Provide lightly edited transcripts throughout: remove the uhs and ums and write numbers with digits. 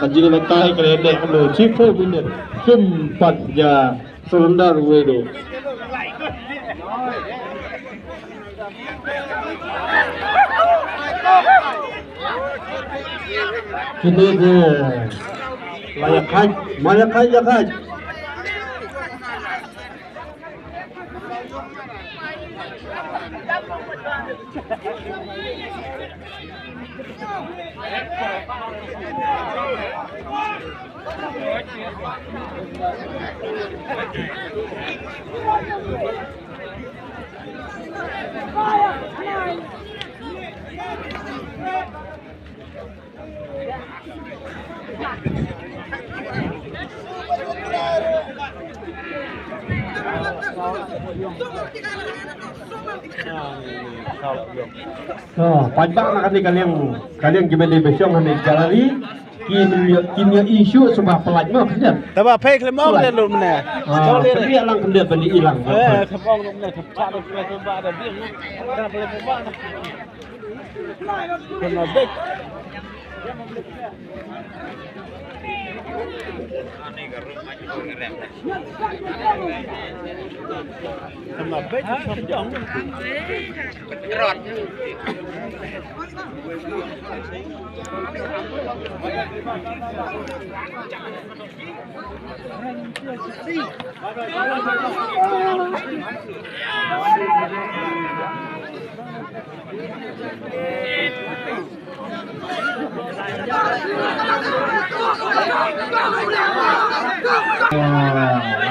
Kanjeng Matai keledek lo Cipo Minit sempat ya selendar wedo. Kini dia layak kaj. Panjang nak kalian gimana besok hari galari kimia isu sebab pelat mah kan? Tapi apa yang mau dia lu mana? Tapi alang kendia beli hilang. Kepong lu mana? Cepat lu boleh coba ada biang. Jangan boleh coba. Kena dek. Sama baik samjang. Rot.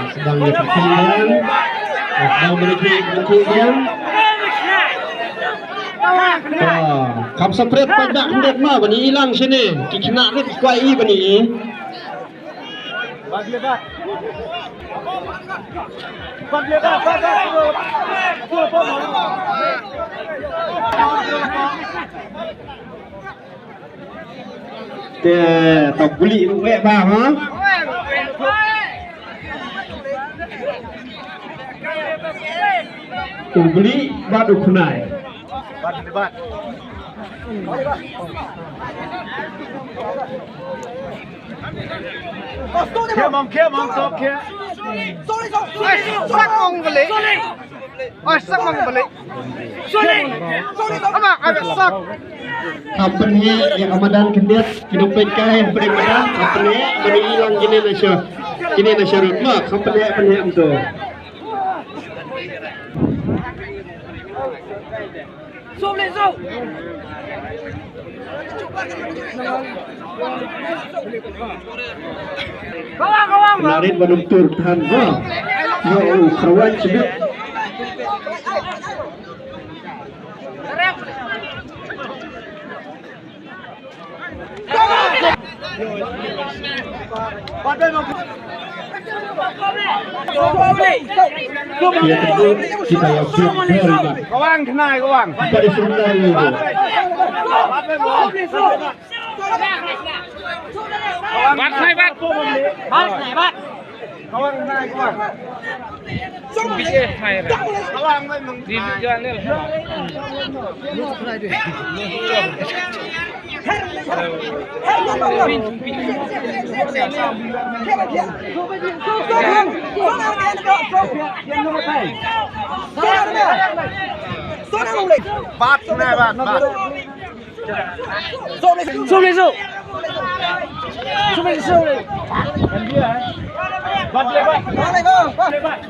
Sedang diperkirakan sedang berikut-ikutnya kam sepret pada hendak mah bani hilang sini kena ni kuai bani Baglebat tak beli rupiah bang ha? Beli badu kunai Baglebat Come on, stop here. Sak mong beli. Sak mong beli. Apa ada sak? Company yang Ramadan kendiat kinupit kain perimadan company beri hilang kini na syarut mak company itu. Kemarin menuntur tahan kawan sedut kita yang Kawan kenal kawan. kita disundah itu. Bắt này bắt. Kawan kenal kawan. Bisa hai. Kawan memang di jalan ni. Bắt này bắt. Zoom lên. Bắt lên bắt.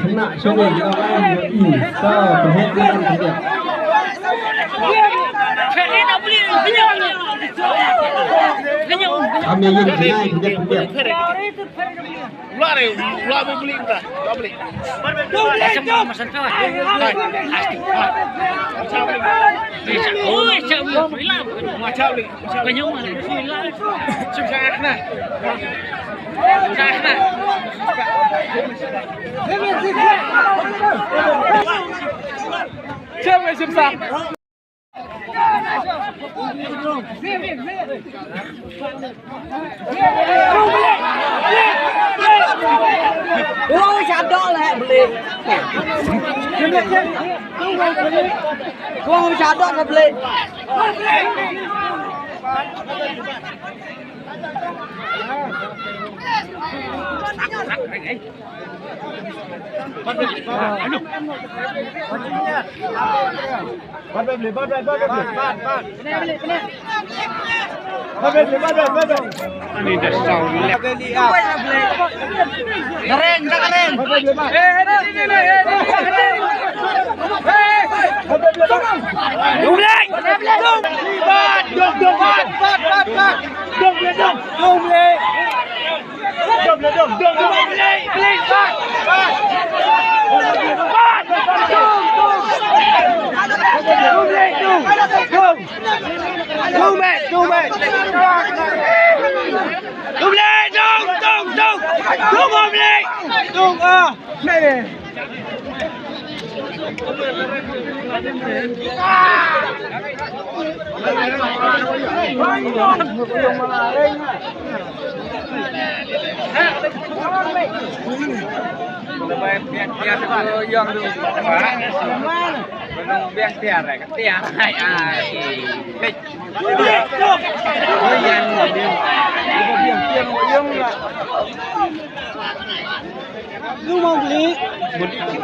kena sungai orang ini so perhatian dia kami yang jenai dia Luar beli dah. Luar beli. Macam masan tu. Macam beli. Penyum mana? Susah nak. Susah nak. Siapa susah? Ôi chả đó là beli. Ôi chả đó là beli. Ini dah tahu ni. Keren, keren. Lu mau beli? Tutup.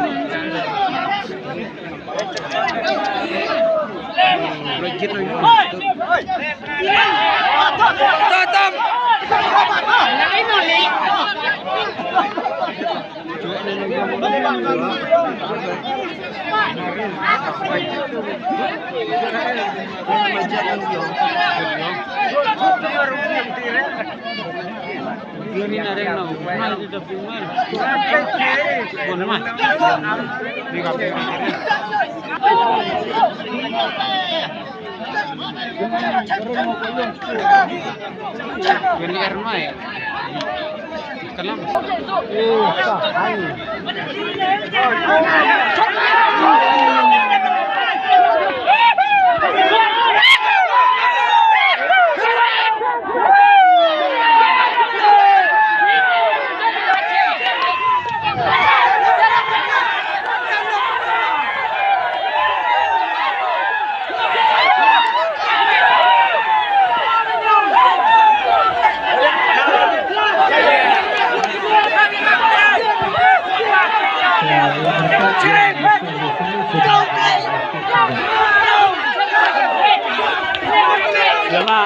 Ini ada yang nak, mal di depan mal. Boleh mal. Ini erma ya. Kalam. Lama.